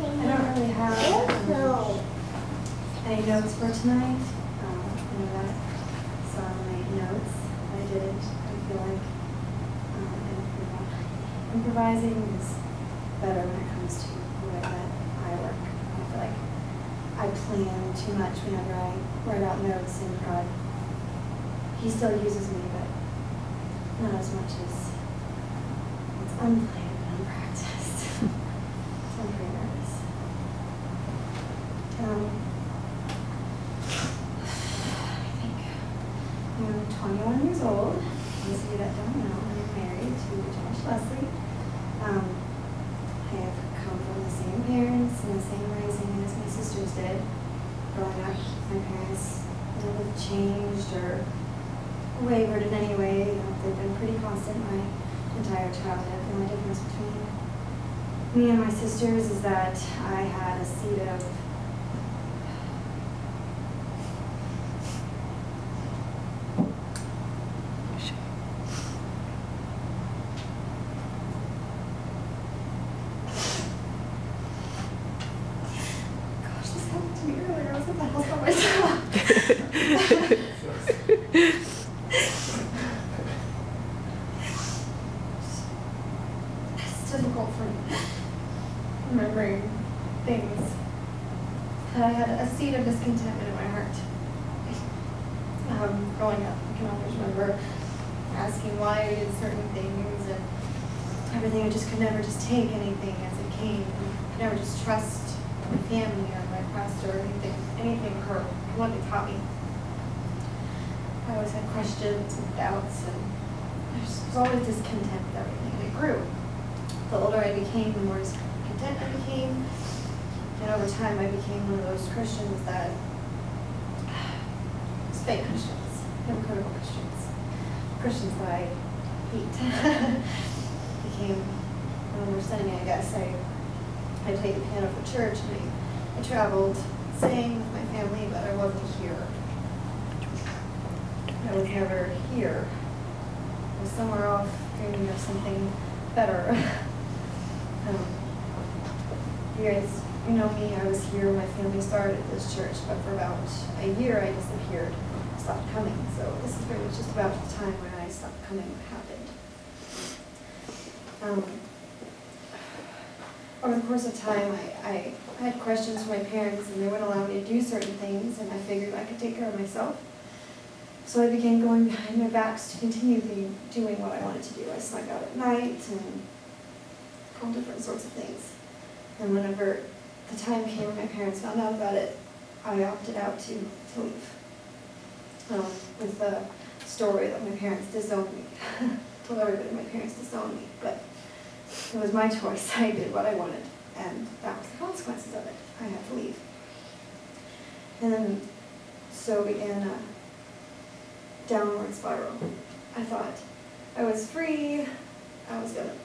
I don't really have any notes for tonight. You know that. So I made notes. I did. I feel like improvising is better when it comes to the way that I work. I feel like I plan too much whenever I write out notes, and God, He still uses me, but not as much as it's unplanned and unpracticed. So I'm pretty nervous. I think I'm 21 years old. Those of you that don't know, I'm married to Josh Leslie. I have come from the same parents and the same raising as my sisters did. Growing up, my parents never changed or wavered in any way. They've been pretty constant my entire childhood. The only difference between me and my sisters is that I had a seed of difficult for me remembering things. I had a seed of discontentment in my heart. Growing up, I can always remember asking why I did certain things and everything. I just could never just take anything as it came. I could never just trust my family or my pastor or anything or what they taught me. I always had questions and doubts, and I was always discontent with everything. And it grew. The older I became, the more discontent I became. And over time, I became one of those Christians that was fake Christians, hypocritical Christians that I hate. Became understanding, I guess. I played the piano for church, and I traveled, sang with my family, but I wasn't here. I was never here. I was somewhere off dreaming of something better. You guys, you know me, I was here when my family started this church, but for about a year I disappeared, stopped coming. So this is pretty much just about the time when I stopped coming happened. Over the course of time, I had questions from my parents, and they wouldn't allow me to do certain things, and I figured I could take care of myself. So I began going behind their backs to continue doing what I wanted to do. I snuck out at night and all different sorts of things. And whenever the time came when my parents found out about it, I opted out to leave. With the story that my parents disowned me. Told everybody my parents disowned me, but it was my choice. I did what I wanted, and that was the consequences of it. I had to leave. And then so began a downward spiral. I thought I was free. I was going to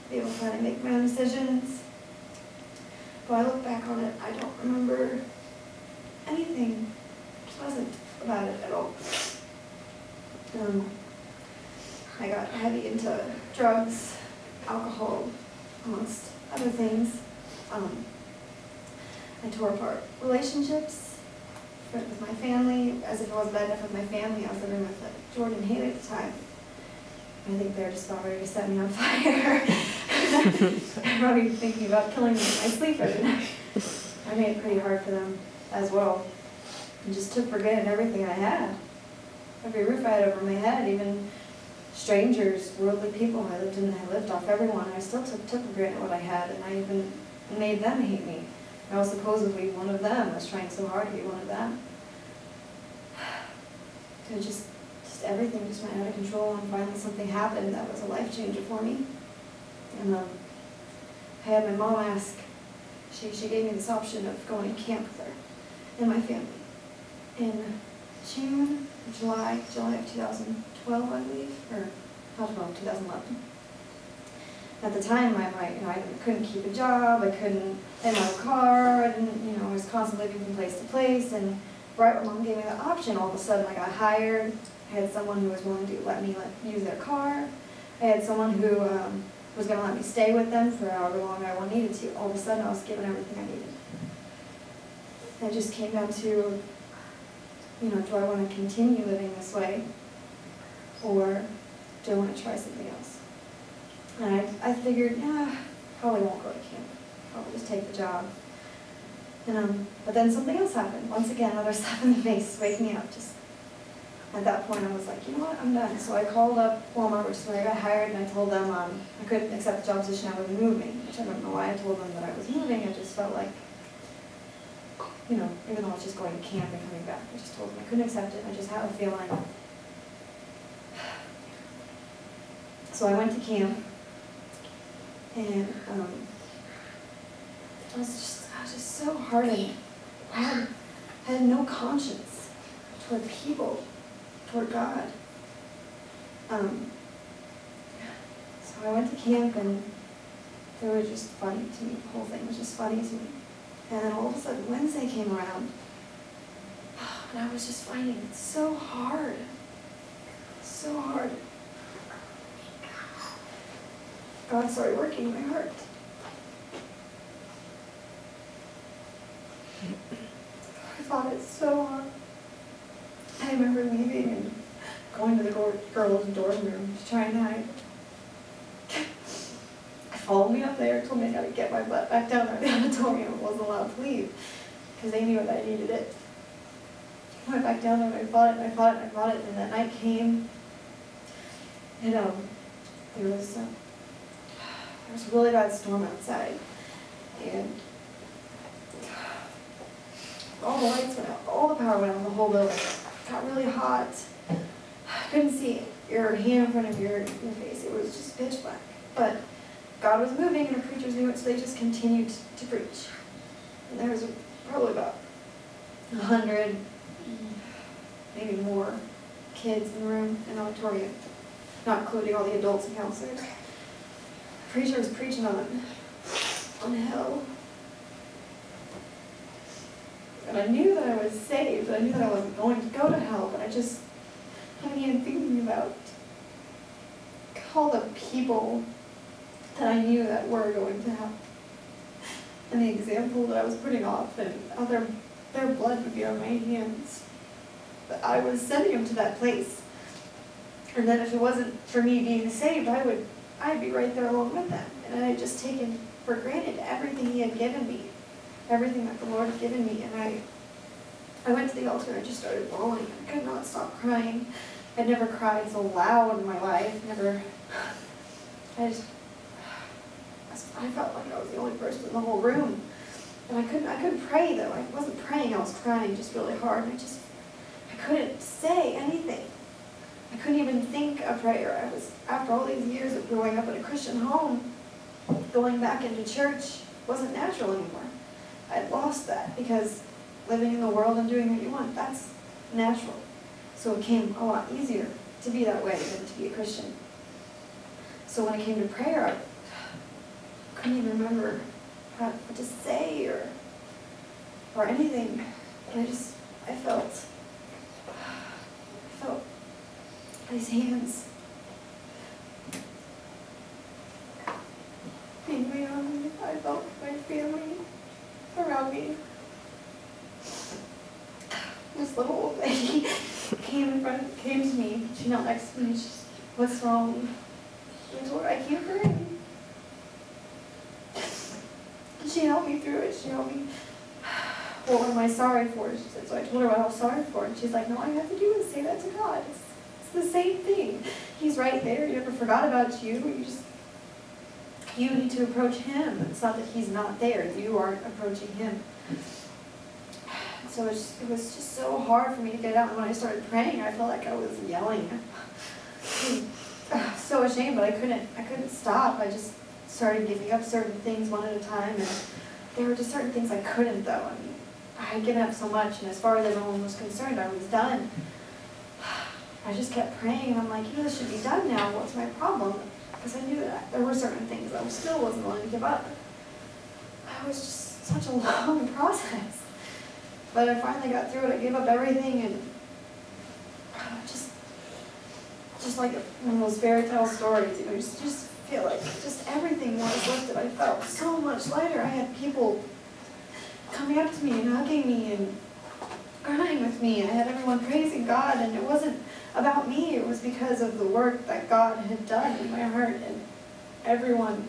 be able to finally make my own decisions. But I look back on it, I don't remember anything pleasant about it at all. I got heavy into drugs, alcohol, amongst other things. I tore apart relationships with my family. As if it wasn't bad enough with my family, I was living with Jordan and Haley at the time. I think they're just about ready to set me on fire. I'm probably thinking about killing me in my sleep every night. I made it pretty hard for them as well. And just took for granted everything I had. Every roof I had over my head, even strangers, worldly people I lived off everyone. I still took for granted what I had, and I even made them hate me. I was supposedly one of them. I was trying so hard to be one of them. It just everything just went out of control, and finally something happened that was a life changer for me. And I had my mom ask, she gave me this option of going to camp with her and my family in July of 2012, I believe, or not 2011. At the time, I couldn't keep a job, I had no car, I was constantly moving from place to place, and right when Mom gave me the option, all of a sudden I got hired. I had someone who was willing to let me use their car. I had someone who was going to let me stay with them for however long I needed to. All of a sudden, I was given everything I needed. And it just came down to, do I want to continue living this way, or do I want to try something else? And I figured, probably won't go to camp. Probably just take the job. And but then something else happened. Once again, another slap in the face, wake me up. Just at that point, I was like, you know what, I'm done. So I called up Walmart, which is where I got hired, and I told them I couldn't accept the job position, I was moving. Which I don't know why I told them that I was moving. I just felt like, even though I was just going to camp and coming back, I just told them I couldn't accept it. I just had a feeling. So I went to camp, and I was just so hardened. I had no conscience toward people, toward God. So I went to camp, and they were just funny to me. The whole thing was just funny to me. And then all of a sudden, Wednesday came around, and I was just finding it so hard. So hard. God started working in my heart. I thought it so hard. I remember leaving and going to the girls' dorm room to try and hide. They followed me up there, told me I got to get my butt back down there in the auditorium. I wasn't allowed to leave because they knew that I needed it. I went back down there and I fought it and I fought it and I fought it. And that night came, and there was a really bad storm outside, and all the lights went out, all the power went out in the whole building. It got really hot. I couldn't see your hand in front of your face. It was just pitch black. But God was moving, and the preachers knew it, so they just continued to preach. And there was probably about 100, maybe more, kids in the room, in the auditorium, not including all the adults and counselors. The preacher was preaching on hell. And I knew that I was saved, I knew that I wasn't going to go to hell, but I began thinking about all the people that I knew that were going to hell, and the example that I was putting off, and how their blood would be on my hands. But I was sending them to that place, and then if it wasn't for me being saved, I'd be right there along with them. And I had just taken for granted everything He had given me, everything that the Lord had given me. And I went to the altar and I just started bawling. I could not stop crying. I'd never cried so loud in my life. I felt like I was the only person in the whole room. And I couldn't pray though. I wasn't praying, I was crying just really hard. And I couldn't say anything. I couldn't even think a prayer. After all these years of growing up in a Christian home, going back into church wasn't natural anymore. I'd lost that because living in the world and doing what you want, that's natural. So it became a lot easier to be that way than to be a Christian. So when it came to prayer, I couldn't even remember what to say or anything. And I felt His hands being laid on me. I felt my family around me. This little old lady came to me. She knelt next to me. She said, "What's wrong?" I told her I can't pray. She helped me through it. She helped me. What am I sorry for? She said. So I told her what I was sorry for, and she's like, "No, all you have to do is say that to God. It's the same thing. He's right there. He never forgot about you. You need to approach Him. It's not that He's not there. You aren't approaching Him." So it was just so hard for me to get out. And when I started praying, I felt like I was yelling. So ashamed, but I couldn't stop. I just started giving up certain things one at a time, and there were just certain things I couldn't, though. I mean, I had given up so much, and as far as everyone was concerned, I was done. I just kept praying, and I'm like, this should be done now. What's my problem? Because I knew that there were certain things I still wasn't willing to give up. It was just such a long process. But I finally got through it. I gave up everything, and just like one of those fairy tale stories, just feel like just everything was lifted. I felt so much lighter. I had people coming up to me and hugging me and crying with me. I had everyone praising God, and it wasn't about me. It was because of the work that God had done in my heart. And everyone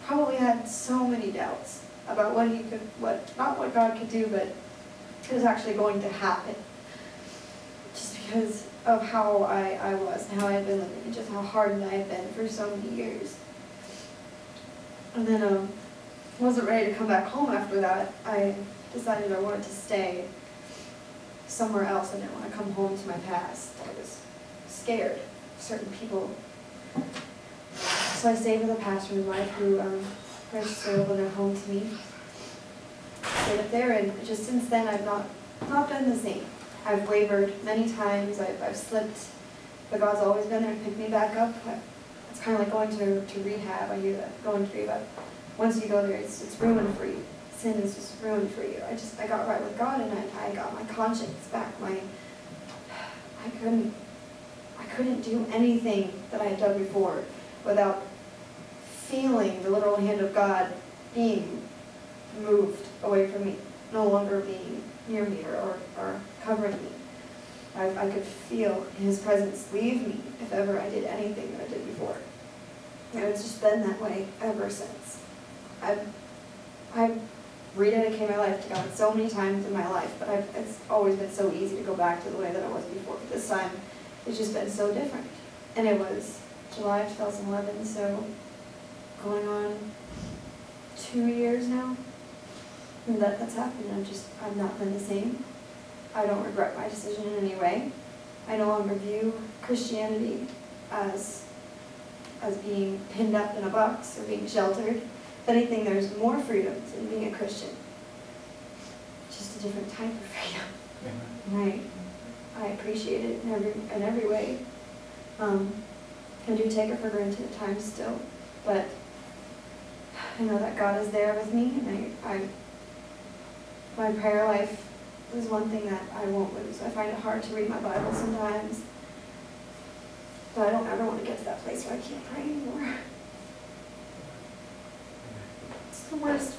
probably had so many doubts about what he could, not what God could do, but it was actually going to happen. Just because of how I was and how I had been living, and just how hardened I had been for so many years. And then wasn't ready to come back home after that. I decided I wanted to stay somewhere else. I didn't want to come home to my past. I was scared of certain people. So I stayed with a pastor's wife who graciously opened her home to me. Stayed up there, and just since then I've not been the same. I've wavered many times, I've slipped, but God's always been there to pick me back up. It's kind of like going to rehab. I hear that, going to rehab. Once you go there, it's ruin for you. Sin is just ruin for you. I got right with God, and I got my conscience back. I couldn't do anything that I had done before without feeling the literal hand of God being moved away from me, no longer being near me or covering me. I could feel His presence leave me if ever I did anything that I did before. And it's just been that way ever since. I've rededicated my life to God so many times in my life, but it's always been so easy to go back to the way that I was before. But this time, it's just been so different. And it was July of 2011, so going on 2 years now. And that's happened. I've not been the same. I don't regret my decision in any way. I no longer view Christianity as being pinned up in a box or being sheltered. If anything, there's more freedoms in being a Christian. Just a different type of freedom. I appreciate it in every way. I do take it for granted at times still, but I know that God is there with me, and my prayer life is one thing that I won't lose. I find it hard to read my Bible sometimes, but I don't ever want to get to that place where I can't pray anymore. It's the worst.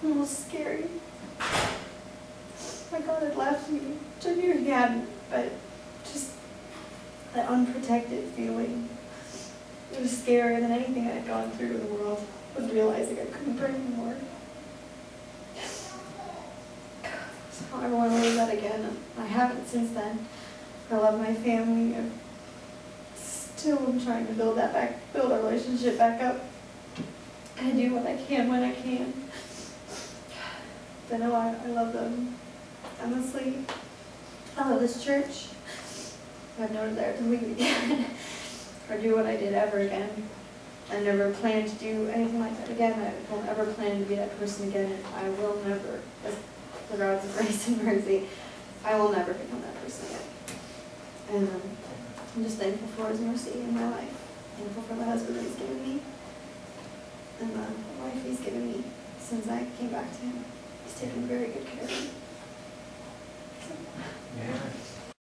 Almost scary. My God had left me, which I knew He hadn't, but just that unprotected feeling. It was scarier than anything I had gone through in the world, was realizing I couldn't pray anymore. So I don't want to lose that again. I haven't since then. I love my family. I'm still trying to build our relationship back up. I do what I can when I can. But no, I love them endlessly. I love this church. I've no desire to leave again or do what I did ever again. I never plan to do anything like that again. I don't ever plan to be that person again, and I will never, for God's grace and mercy, I will never become that person again. And I'm just thankful for His mercy in my life. Thankful for the husband that He's given me, and the wife He's given me since I came back to Him. He's taken very good care of me. So. Yeah.